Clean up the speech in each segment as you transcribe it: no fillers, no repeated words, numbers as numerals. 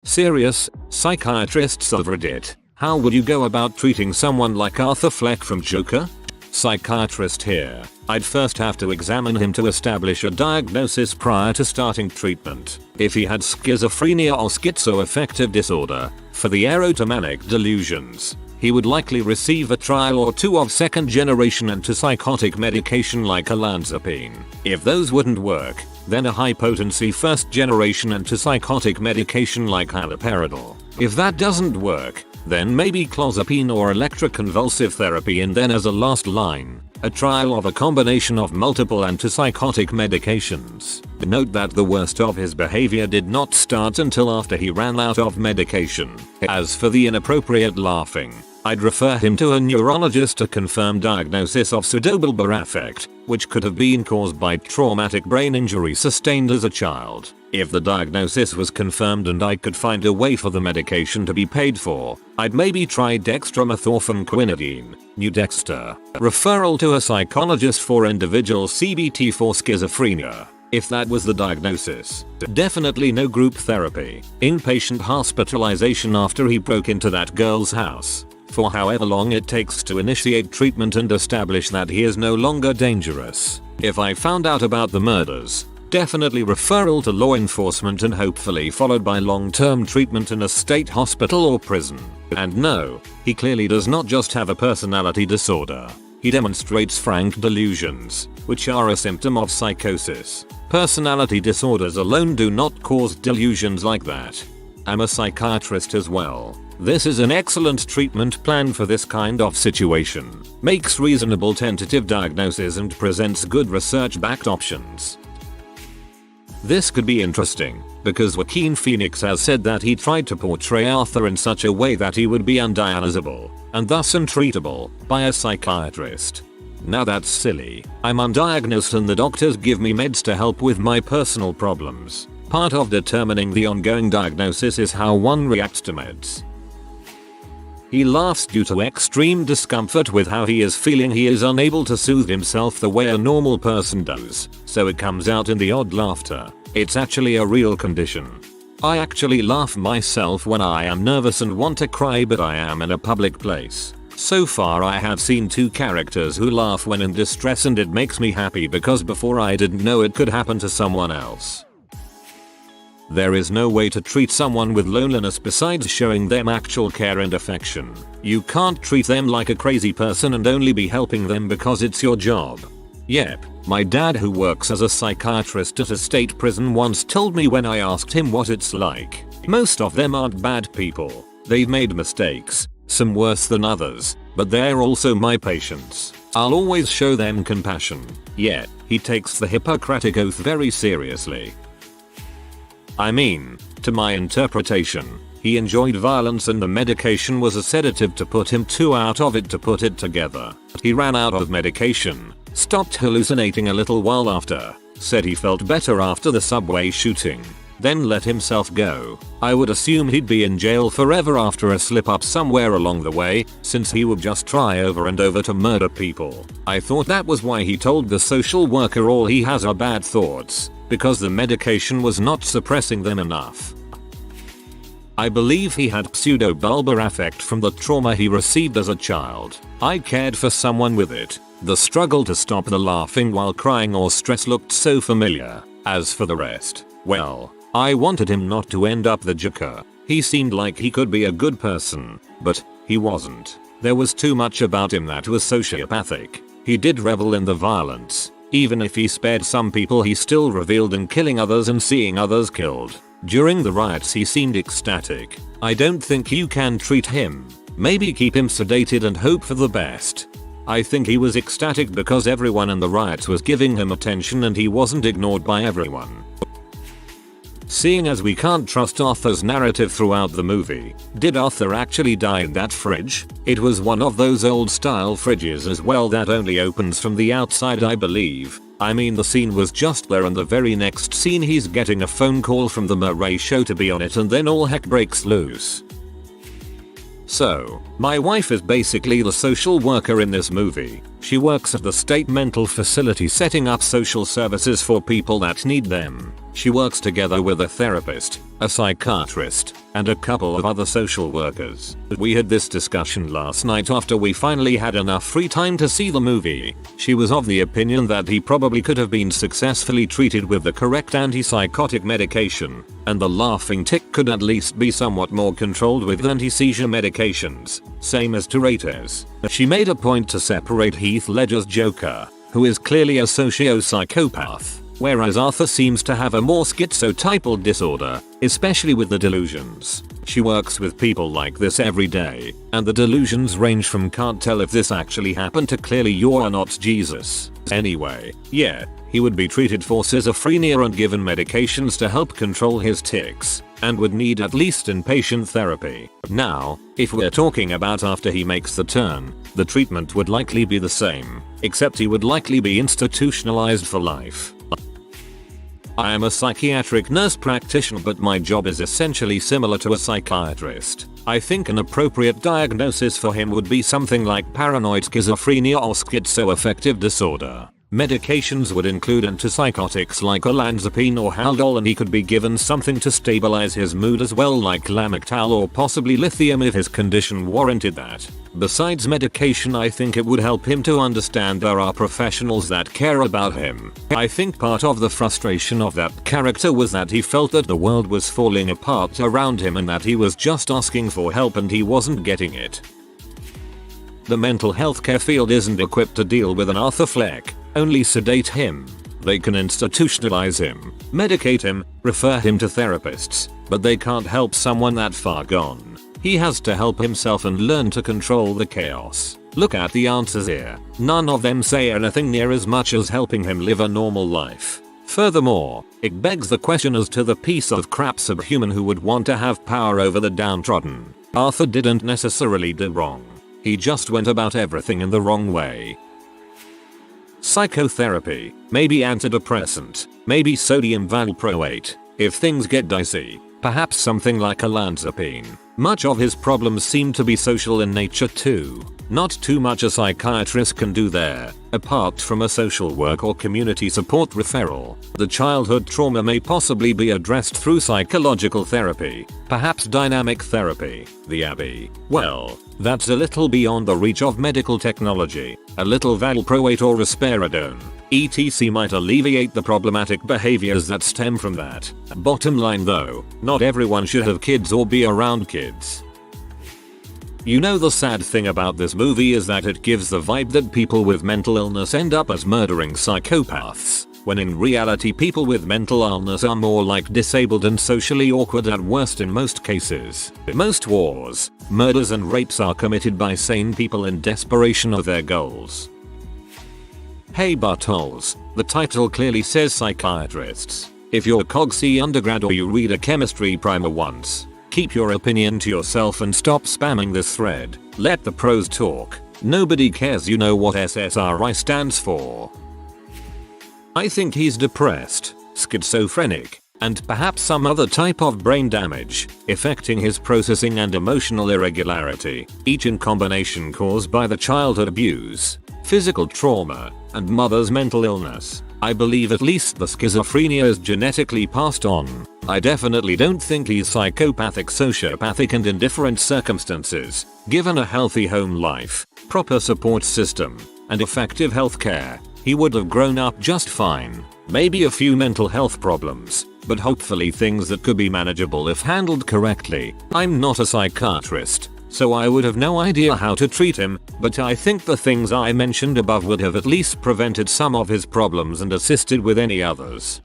Serious, psychiatrists of Reddit, how would you go about treating someone like Arthur Fleck from Joker? Psychiatrist here. I'd first have to examine him to establish a diagnosis prior to starting treatment. If he had schizophrenia or schizoaffective disorder, for the erotomanic delusions, he would likely receive a trial or two of second-generation antipsychotic medication like olanzapine. If those wouldn't work, then a high-potency first-generation antipsychotic medication like haloperidol. If that doesn't work, then maybe clozapine or electroconvulsive therapy, and then as a last line, a trial of a combination of multiple antipsychotic medications. Note that the worst of his behavior did not start until after he ran out of medication. As for the inappropriate laughing, I'd refer him to a neurologist to confirm diagnosis of pseudobilbar affect, which could have been caused by traumatic brain injury sustained as a child. If the diagnosis was confirmed and I could find a way for the medication to be paid for, I'd maybe try dextromethorphan-quinidine, Nudexta. Referral to a psychologist for individual CBT for schizophrenia. If that was the diagnosis. Definitely no group therapy. Inpatient hospitalization after he broke into that girl's house, for however long it takes to initiate treatment and establish that he is no longer dangerous. If I found out about the murders, definitely referral to law enforcement and hopefully followed by long-term treatment in a state hospital or prison. And no, he clearly does not just have a personality disorder. He demonstrates frank delusions, which are a symptom of psychosis. Personality disorders alone do not cause delusions like that. I'm a psychiatrist as well. This is an excellent treatment plan for this kind of situation. Makes reasonable tentative diagnosis and presents good research-backed options. This could be interesting, because Joaquin Phoenix has said that he tried to portray Arthur in such a way that he would be undiagnosable, and thus untreatable, by a psychiatrist. Now that's silly. I'm undiagnosed and the doctors give me meds to help with my personal problems. Part of determining the ongoing diagnosis is how one reacts to meds. He laughs due to extreme discomfort with how he is feeling. He is unable to soothe himself the way a normal person does, so it comes out in the odd laughter. It's actually a real condition. I actually laugh myself when I am nervous and want to cry, but I am in a public place. So far I have seen 2 characters who laugh when in distress, and it makes me happy because before I didn't know it could happen to someone else. There is no way to treat someone with loneliness besides showing them actual care and affection. You can't treat them like a crazy person and only be helping them because it's your job. Yep, my dad, who works as a psychiatrist at a state prison, once told me when I asked him what it's like. Most of them aren't bad people. They've made mistakes, some worse than others, but they're also my patients. I'll always show them compassion. Yet, he takes the Hippocratic Oath very seriously. I mean, to my interpretation, he enjoyed violence and the medication was a sedative to put him out of it, to put it together. He ran out of medication, stopped hallucinating a little while after, said he felt better after the subway shooting, then let himself go. I would assume he'd be in jail forever after a slip up somewhere along the way, since he would just try over and over to murder people. I thought that was why he told the social worker all he has are bad thoughts, because the medication was not suppressing them enough. I believe he had pseudobulbar affect from the trauma he received as a child. I cared for someone with it. The struggle to stop the laughing while crying or stress looked so familiar. As for the rest, well, I wanted him not to end up the Joker. He seemed like he could be a good person, but he wasn't. There was too much about him that was sociopathic. He did revel in the violence. Even if he spared some people, he still reveled in killing others and seeing others killed. During the riots he seemed ecstatic. I don't think you can treat him. Maybe keep him sedated and hope for the best. I think he was ecstatic because everyone in the riots was giving him attention and he wasn't ignored by everyone. Seeing as we can't trust Arthur's narrative throughout the movie, did Arthur actually die in that fridge? It was one of those old style fridges as well that only opens from the outside, I believe. I mean, the scene was just there and the very next scene he's getting a phone call from the Murray show to be on it, and then all heck breaks loose. So, my wife is basically the social worker in this movie. She works at the state mental facility setting up social services for people that need them. She works together with a therapist, a psychiatrist, and a couple of other social workers. We had this discussion last night after we finally had enough free time to see the movie. She was of the opinion that he probably could have been successfully treated with the correct antipsychotic medication, and the laughing tic could at least be somewhat more controlled with anti-seizure medications, same as Tourette's. She made a point to separate Heath Ledger's Joker, who is clearly a sociopathy, whereas Arthur seems to have a more schizotypal disorder, especially with the delusions. She works with people like this every day, and the delusions range from can't tell if this actually happened to clearly you're not Jesus. Anyway, yeah, he would be treated for schizophrenia and given medications to help control his tics, and would need at least inpatient therapy. Now, if we're talking about after he makes the turn, the treatment would likely be the same, except he would likely be institutionalized for life. I am a psychiatric nurse practitioner, but my job is essentially similar to a psychiatrist. I think an appropriate diagnosis for him would be something like paranoid schizophrenia or schizoaffective disorder. Medications would include antipsychotics like olanzapine or Haldol, and he could be given something to stabilize his mood as well, like Lamictal or possibly lithium if his condition warranted that. Besides medication, I think it would help him to understand there are professionals that care about him. I think part of the frustration of that character was that he felt that the world was falling apart around him and that he was just asking for help and he wasn't getting it. The mental health care field isn't equipped to deal with an Arthur Fleck. Only sedate him. They can institutionalize him, medicate him, refer him to therapists, but they can't help someone that far gone. He has to help himself and learn to control the chaos. Look at the answers here. None of them say anything near as much as helping him live a normal life. Furthermore, it begs the question as to the piece of crap subhuman who would want to have power over the downtrodden. Arthur didn't necessarily do wrong. He just went about everything in the wrong way. Psychotherapy, maybe antidepressant, maybe sodium valproate. If things get dicey, perhaps something like olanzapine. Much of his problems seem to be social in nature too. Not too much a psychiatrist can do there, apart from a social work or community support referral. The childhood trauma may possibly be addressed through psychological therapy, perhaps dynamic therapy. The Abbey. Well, that's a little beyond the reach of medical technology. A little valproate or risperidone, etc. might alleviate the problematic behaviors that stem from that. Bottom line though, not everyone should have kids or be around kids. You know, the sad thing about this movie is that it gives the vibe that people with mental illness end up as murdering psychopaths, when in reality people with mental illness are more like disabled and socially awkward at worst in most cases. Most wars, murders and rapes are committed by sane people in desperation of their goals. Hey buttholes, the title clearly says psychiatrists. If you're a CogC undergrad or you read a chemistry primer once, keep your opinion to yourself and stop spamming this thread. Let the pros talk. Nobody cares you know what SSRI stands for. I think he's depressed, schizophrenic, and perhaps some other type of brain damage, affecting his processing and emotional irregularity, each in combination caused by the childhood abuse, physical trauma, and mother's mental illness. I believe at least the schizophrenia is genetically passed on. I definitely don't think he's psychopathic, sociopathic, and in different circumstances, given a healthy home life, proper support system, and effective healthcare, he would have grown up just fine. Maybe a few mental health problems, but hopefully things that could be manageable if handled correctly. I'm not a psychiatrist, so I would have no idea how to treat him, but I think the things I mentioned above would have at least prevented some of his problems and assisted with any others.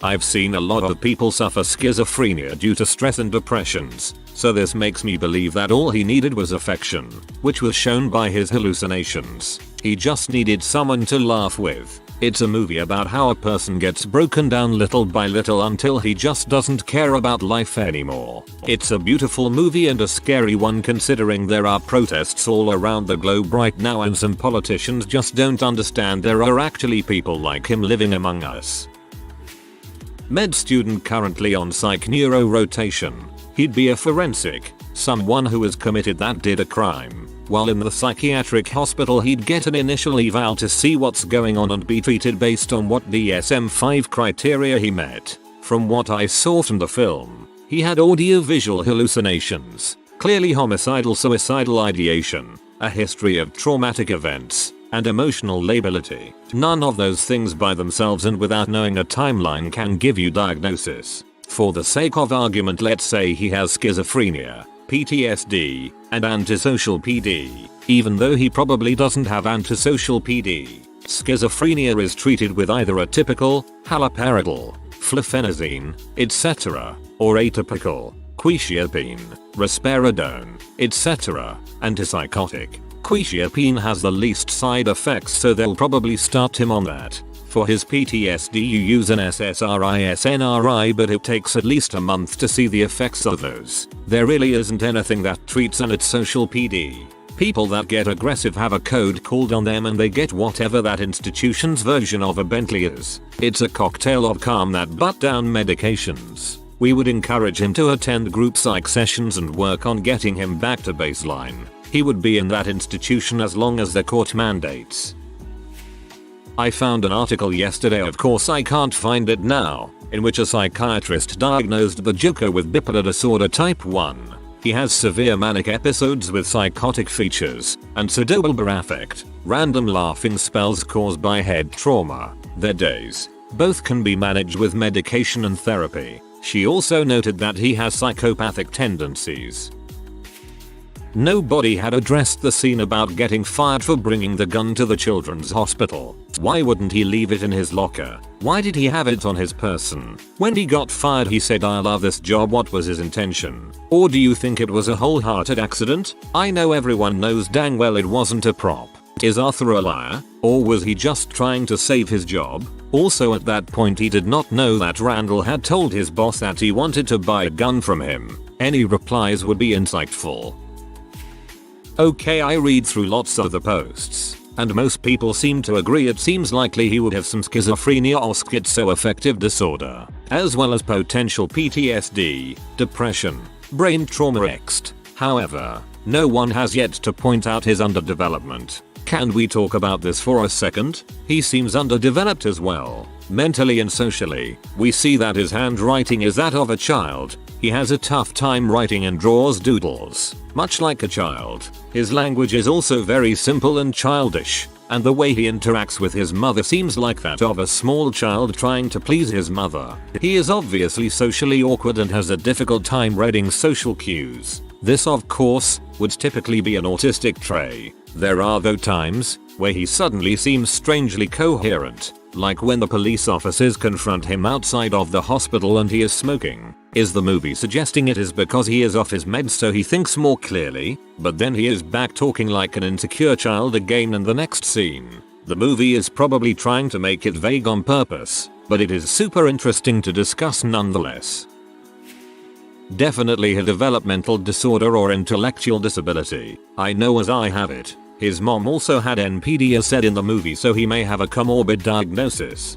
I've seen a lot of people suffer schizophrenia due to stress and depressions, so this makes me believe that all he needed was affection, which was shown by his hallucinations. He just needed someone to laugh with. It's a movie about how a person gets broken down little by little until he just doesn't care about life anymore. It's a beautiful movie and a scary one, considering there are protests all around the globe right now and some politicians just don't understand there are actually people like him living among us. Med student currently on psych neuro rotation. He'd be a forensic, someone who has committed that did a crime. While in the psychiatric hospital he'd get an initial eval to see what's going on and be treated based on what DSM-5 criteria he met. From what I saw from the film, he had audio-visual hallucinations, clearly homicidal suicidal ideation, a history of traumatic events, and emotional lability. None of those things by themselves and without knowing a timeline can give you diagnosis. For the sake of argument, let's say he has schizophrenia, PTSD, and antisocial PD. Even though he probably doesn't have antisocial PD, schizophrenia is treated with either a typical, haloperidol, flufenazine, etc., or atypical, quetiapine, risperidone, etc., antipsychotic. Quetiapine has the least side effects, so they'll probably start him on that. For his PTSD you use an SSRI, but it takes at least a month to see the effects of those. There really isn't anything that treats antisocial PD. People that get aggressive have a code called on them and they get whatever that institution's version of a Bentley is. It's a cocktail of calm that butt down medications. We would encourage him to attend group psych sessions and work on getting him back to baseline. He would be in that institution as long as the court mandates. I found an article yesterday, of course I can't find it now, in which a psychiatrist diagnosed the Joker with bipolar disorder type 1. He has severe manic episodes with psychotic features, and pseudobipolar affect, random laughing spells caused by head trauma. Their days. Both can be managed with medication and therapy. She also noted that he has psychopathic tendencies. Nobody had addressed the scene about getting fired for bringing the gun to the children's hospital. Why wouldn't he leave it in his locker? Why did he have it on his person? When he got fired he said, "I love this job." What was his intention? Or do you think it was a wholehearted accident? I know everyone knows dang well it wasn't a prop. Is Arthur a liar? Or was he just trying to save his job? Also at that point he did not know that Randall had told his boss that he wanted to buy a gun from him. Any replies would be insightful. Okay, I read through lots of the posts, and most people seem to agree it seems likely he would have some schizophrenia or schizoaffective disorder, as well as potential PTSD, depression, brain trauma next. However, no one has yet to point out his underdevelopment. Can we talk about this for a second? He seems underdeveloped as well, mentally and socially. We see that his handwriting is that of a child. He has a tough time writing and draws doodles, much like a child. His language is also very simple and childish, and the way he interacts with his mother seems like that of a small child trying to please his mother. He is obviously socially awkward and has a difficult time reading social cues. This, of course, would typically be an autistic trait. There are though times where he suddenly seems strangely coherent, like when the police officers confront him outside of the hospital and he is smoking. Is the movie suggesting it is because he is off his meds so he thinks more clearly? But then he is back talking like an insecure child again in the next scene. The movie is probably trying to make it vague on purpose, but it is super interesting to discuss nonetheless. Definitely a developmental disorder or intellectual disability. I know as I have it. His mom also had NPD as said in the movie, so he may have a comorbid diagnosis.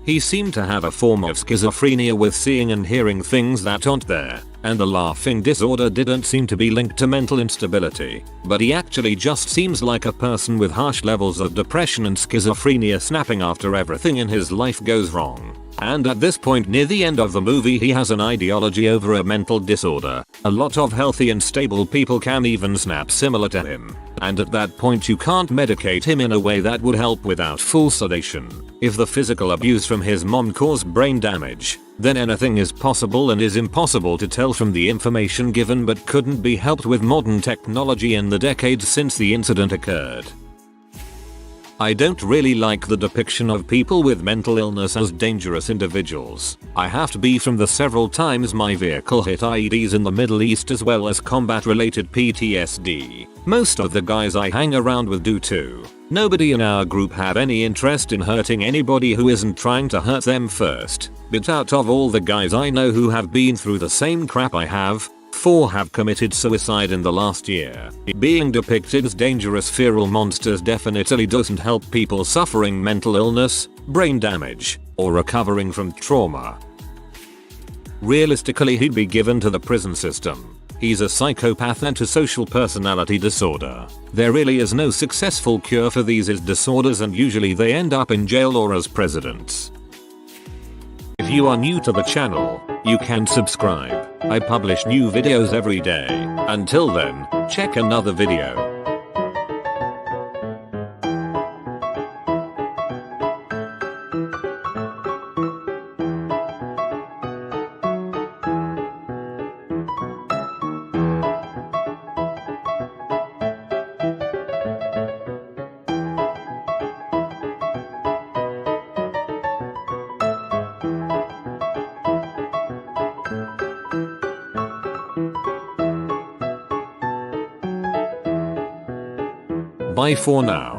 He seemed to have a form of schizophrenia with seeing and hearing things that aren't there, and the laughing disorder didn't seem to be linked to mental instability, but he actually just seems like a person with harsh levels of depression and schizophrenia snapping after everything in his life goes wrong. And at this point near the end of the movie he has an ideology over a mental disorder. A lot of healthy and stable people can even snap similar to him. And at that point you can't medicate him in a way that would help without full sedation. If the physical abuse from his mom caused brain damage, then anything is possible and is impossible to tell from the information given, but couldn't be helped with modern technology in the decades since the incident occurred. I don't really like the depiction of people with mental illness as dangerous individuals. I have to be from the several times my vehicle hit IEDs in the Middle East as well as combat related PTSD. Most of the guys I hang around with do too. Nobody in our group had any interest in hurting anybody who isn't trying to hurt them first. But out of all the guys I know who have been through the same crap I have, 4 have committed suicide in the last year. Being depicted as dangerous feral monsters definitely doesn't help people suffering mental illness, brain damage, or recovering from trauma. Realistically, he'd be given to the prison system. He's a psychopath and antisocial personality disorder. There really is no successful cure for these disorders, and usually they end up in jail or as presidents. If you are new to the channel, you can subscribe. I publish new videos every day. Until then, check another video. Bye for now.